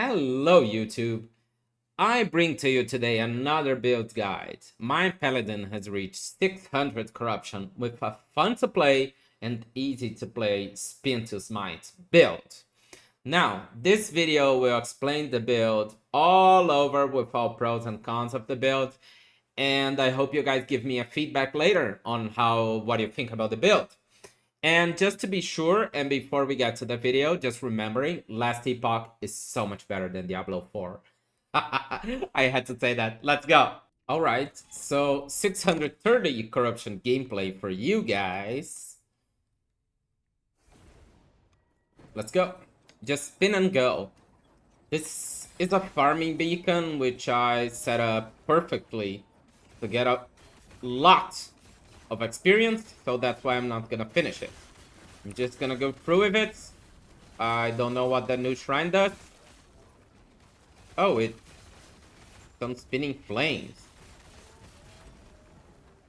Hello YouTube! I bring to you today another build guide. My paladin has reached 600 corruption with a fun to play and easy to play spin to smite build. Now, this video will explain the build all over with all pros and cons of the build, and I hope you guys give me a feedback later on what you think about the build. And just to be sure, and before we get to the video, just remembering, last epoch is so much better than Diablo 4. I had to say that. Let's go. All right, so 630 corruption gameplay for you guys. Let's go. Just spin and go. This is a farming beacon, which I set up perfectly to get a lot of experience, so that's why I'm not gonna finish it. I'm just gonna go through with it. I don't know what the new shrine does. Oh, it's some spinning flames.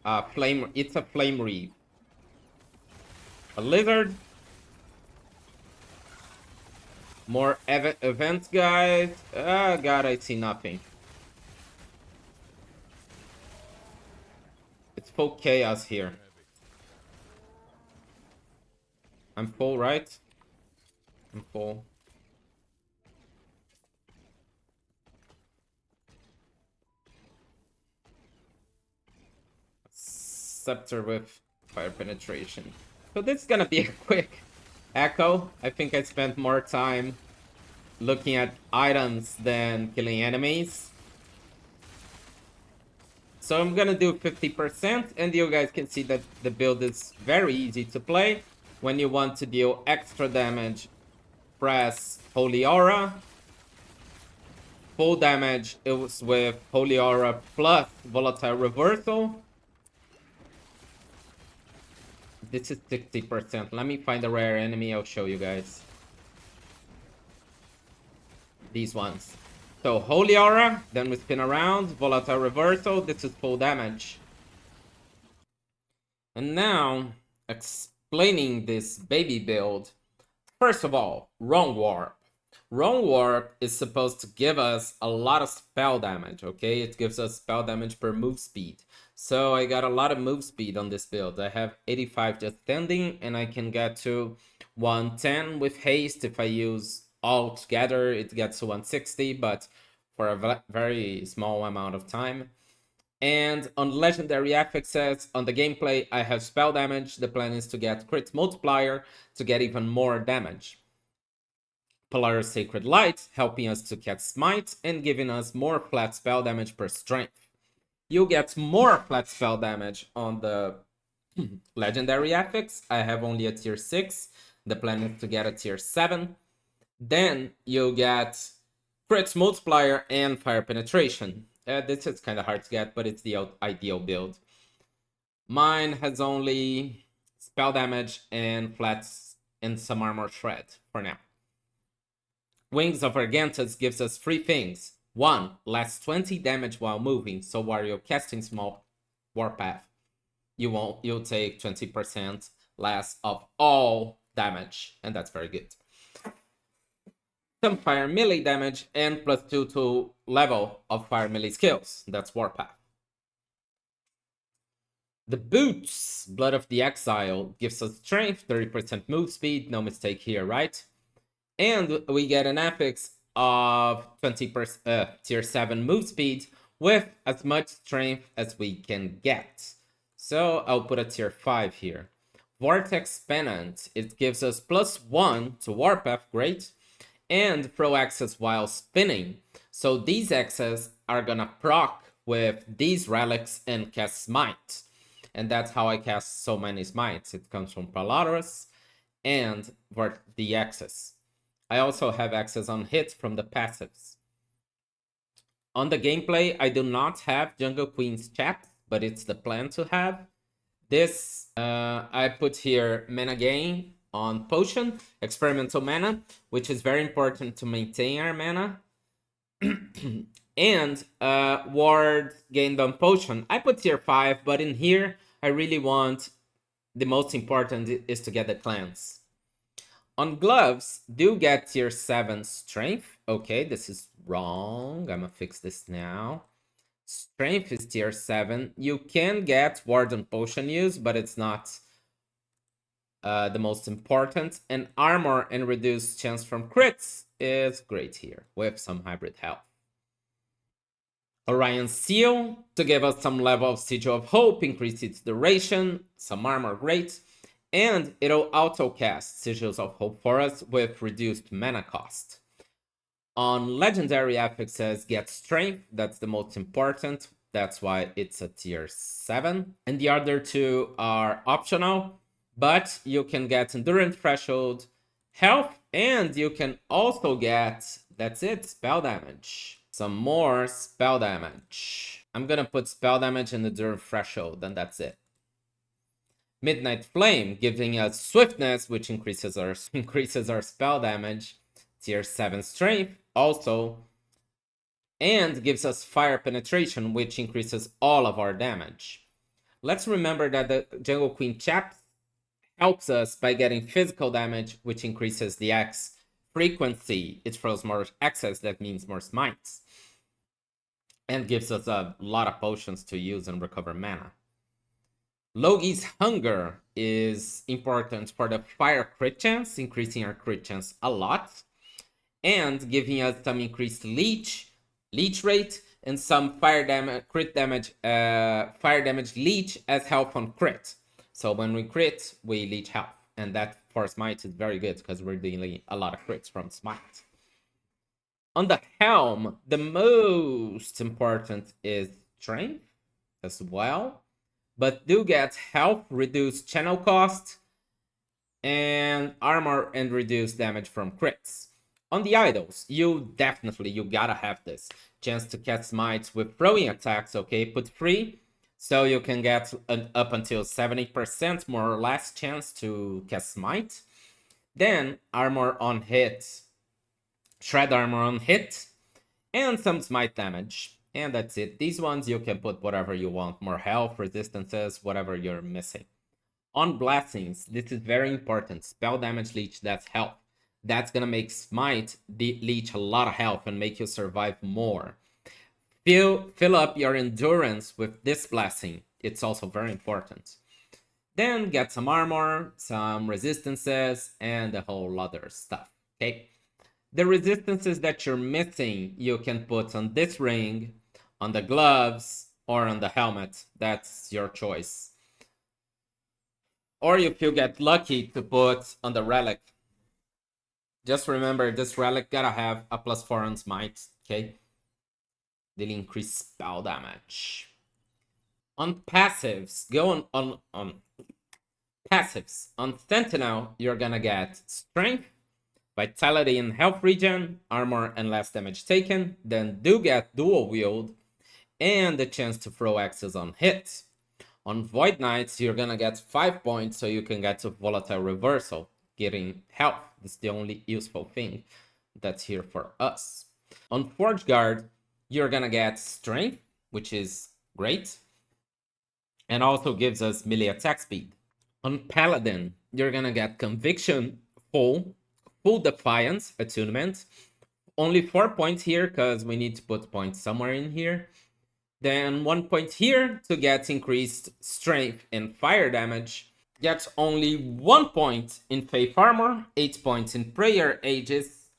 It's a flame reef. A lizard. More events, guys. Oh god, I see nothing. It's full chaos here. I'm full, right? I'm full. Scepter with fire penetration. So this is gonna be a quick echo. I think I spent more time looking at items than killing enemies. So I'm gonna do 50%, and you guys can see that the build is very easy to play. When you want to deal extra damage, press Holy Aura. Full damage is with Holy Aura plus Volatile Reversal. This is 60%. Let me find a rare enemy, I'll show you guys. These ones. So Holy Aura, then we spin around, Volatile Reversal, this is full damage. And now, explaining this baby build. First of all, Wrong Warp. Wrong Warp is supposed to give us a lot of spell damage, okay? It gives us spell damage per move speed. So I got a lot of move speed on this build. I have 85 just standing, and I can get to 110 with haste. If I use all together, it gets to 160, but for a very small amount of time. And on legendary affixes, on the gameplay, I have spell damage. The plan is to get crit multiplier to get even more damage. Polaris Sacred Light, helping us to get smite and giving us more flat spell damage per strength. You get more flat spell damage on the legendary affix. I have only a tier 6. The plan is to get a tier 7. Then you get crit multiplier and fire penetration. This is kind of hard to get, but it's the ideal build. Mine has only spell damage and flats and some armor shred for now. Wings of Argantus gives us 3 things. 1. Lasts 20 damage while moving, so while you're casting small warpath, you'll take 20% less of all damage, and that's very good. Some fire melee damage and +2 to level of fire melee skills. That's warpath. The boots, Blood of the Exile, gives us strength, 30% move speed, no mistake here, right? And we get an affix of 20% tier 7 move speed with as much strength as we can get. So I'll put a tier 5 here. Vortex Pennant, it gives us +1 to warpath, great. And throw axes while spinning. So these axes are gonna proc with these relics and cast smite. And that's how I cast so many smites. It comes from Polaris and the axes. I also have access on hits from the passives. On the gameplay, I do not have Jungle Queen's chat, but it's the plan to have. This, I put here mana gain on potion, experimental mana, which is very important to maintain our mana. And ward gained on potion. I put tier 5, but in here, I really want, the most important is to get the clans. On gloves, do get tier 7 strength. Okay, this is wrong. I'm gonna fix this now. Strength is tier 7. You can get Warden Potion use, but it's not the most important. And armor and reduced chance from crits is great here with some hybrid health. Orion Seal to give us some level of Sigil of Hope, increase its duration, some armor, great. And it'll auto cast Sigils of Hope for us with reduced mana cost. On legendary affixes, get strength, that's the most important. That's why it's a tier 7. And the other two are optional, but you can get endurance threshold, health, and you can also get, that's it, spell damage. Some more spell damage. I'm gonna put spell damage in the endurance threshold, and that's it. Midnight Flame, giving us swiftness, which increases our spell damage. Tier 7 strength also, and gives us fire penetration, which increases all of our damage. Let's remember that the Jungle Queen Chap helps us by getting physical damage, which increases the X frequency. It throws more X's, that means more smites, and gives us a lot of potions to use and recover mana. Logi's Hunger is important for the fire crit chance, increasing our crit chance a lot, and giving us some increased leech rate, and some fire damage, fire damage leech as health on crit. So when we crit, we leech health, and that for smite is very good because we're dealing a lot of crits from smite. On the helm, the most important is strength as well, but do get health, reduced channel cost, and armor and reduced damage from crits. On the idols, you gotta have this chance to cast smites with throwing attacks. Okay, put 3, so you can get an up until 70% more or less chance to cast smite. Then armor on hit, shred armor on hit, and some smite damage. And that's it. These ones you can put whatever you want, more health, resistances, whatever you're missing. On blessings, this is very important. Spell damage leech, that's health. That's gonna make smite leech a lot of health and make you survive more. Fill up your endurance with this blessing. It's also very important. Then get some armor, some resistances, and a whole other stuff. Okay. The resistances that you're missing, you can put on this ring, on the gloves, or on the helmet. That's your choice. Or if you get lucky, to put on the relic. Just remember, this relic gotta have a +4 on smite, okay? They'll increase spell damage. On passives, go on passives. On Sentinel, you're gonna get strength, vitality and health regen, armor and less damage taken. Then do get dual wield, and the chance to throw axes on hits. On Void Knights, you're gonna get 5 points, so you can get to volatile reversal, getting health. That's the only useful thing that's here for us. On Forge Guard, you're gonna get strength, which is great, and also gives us melee attack speed. On Paladin, you're gonna get Conviction, Full Defiance, Attunement. Only 4 points here, because we need to put points somewhere in here. Then 1 point here to get increased strength and fire damage. Gets only 1 point in Faith Armor, 8 points in Prayer Ages,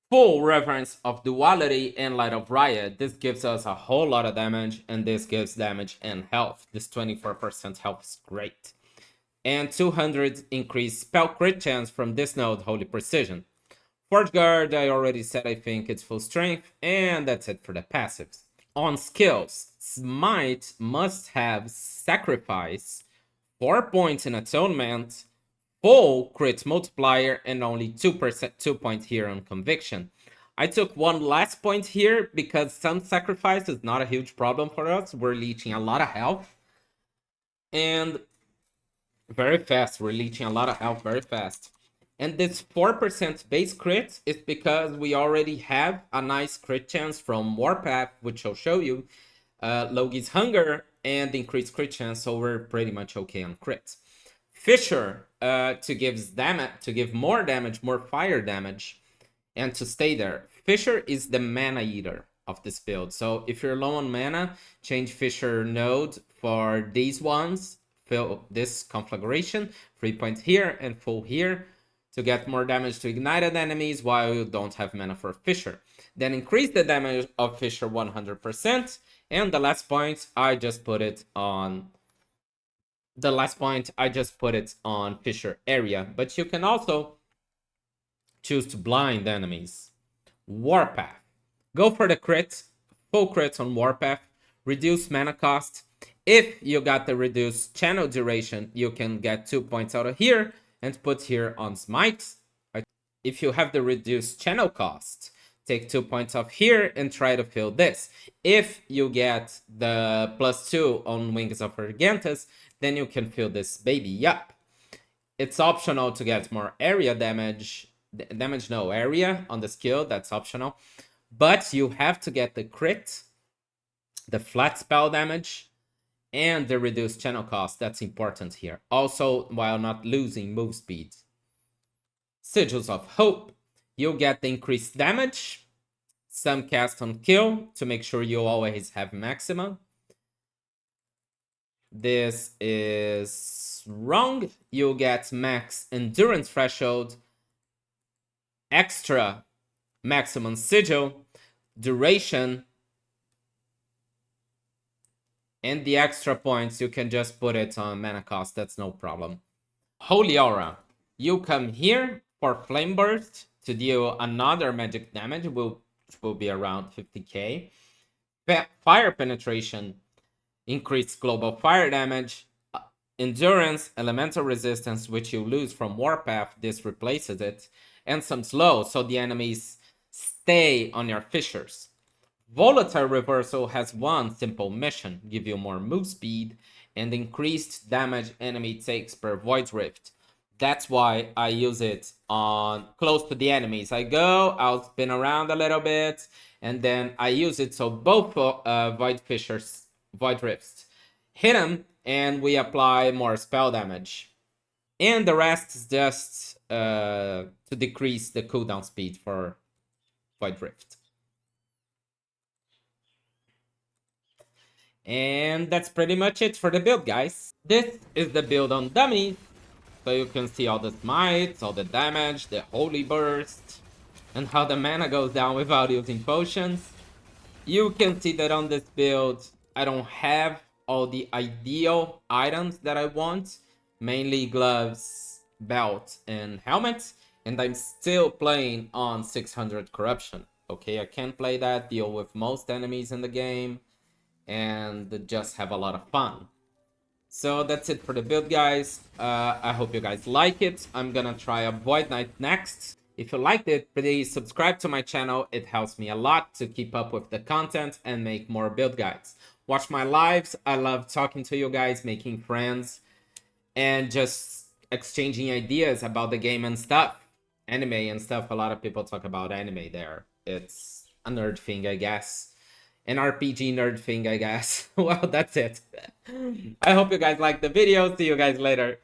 full Reverence of Duality, and Light of Riot. This gives us a whole lot of damage, and this gives damage and health. This 24% health is great. And 200 increased spell crit chance from this node, Holy Precision. Forge Guard, I already said I think it's full strength, and that's it for the passives. On skills, Smite must have Sacrifice, 4 points in Atonement, full crit multiplier, and only 2 points here on Conviction. I took 1 last point here because some sacrifice is not a huge problem for us. We're leeching a lot of health. And very fast. We're leeching a lot of health very fast. And this 4% base crit is because we already have a nice crit chance from Warpath, which I'll show you. Logi's Hunger and increased crit chance, so we're pretty much okay on crit. Fissure to give more damage, more fire damage, and to stay there. Fissure is the mana eater of this build. So if you're low on mana, change Fissure node for these ones. Fill this conflagration, 3 points here and full here to get more damage to ignited enemies while you don't have mana for Fissure. Then increase the damage of Fissure 100%. And the last point, I just put it on Fissure area. But you can also choose to blind enemies. Warpath. Go for the crit. Full crits on Warpath. Reduce mana cost. If you got the reduced channel duration, you can get 2 points out of here and put here on smite. If you have the reduced channel cost, take 2 points off here and try to fill this. If you get the +2 on Wings of Argentus, then you can fill this baby up. It's optional to get more area damage. Area on the skill, that's optional. But you have to get the crit, the flat spell damage, and the reduced channel cost. That's important here. Also, while not losing move speed. Sigils of Hope. You'll get the increased damage, some cast on kill to make sure you always have maximum. This is wrong. You'll get max endurance threshold, extra maximum sigil, duration, and the extra points you can just put it on mana cost. That's no problem. Holy Aura. You come here for Flame Burst to deal another magic damage, which will be around 50k. Fire Penetration, increased global fire damage, endurance, elemental resistance, which you lose from Warpath, this replaces it, and some slow, so the enemies stay on your fissures. Volatile Reversal has one simple mission, give you more move speed and increased damage enemy takes per Void Rift. That's why I use it on close to the enemies. I go, I'll spin around a little bit, and then I use it so both Void Rifts hit them, and we apply more spell damage. And the rest is just to decrease the cooldown speed for Void Rift. And that's pretty much it for the build, guys. This is the build on dummies. So you can see all the smites, all the damage, the holy burst, and how the mana goes down without using potions. You can see that on this build, I don't have all the ideal items that I want. Mainly gloves, belt, and helmet. And I'm still playing on 600 corruption. Okay, I can play that, deal with most enemies in the game, and just have a lot of fun. So that's it for the build, guys. I hope you guys like it. I'm gonna try a Void Knight next. If you liked it, please subscribe to my channel. It helps me a lot to keep up with the content and make more build guides. Watch my lives. I love talking to you guys, making friends, and just exchanging ideas about the game and stuff. Anime and stuff. A lot of people talk about anime there. It's a nerd thing, I guess. An RPG nerd thing, I guess. Well, that's it. I hope you guys liked the video. See you guys later.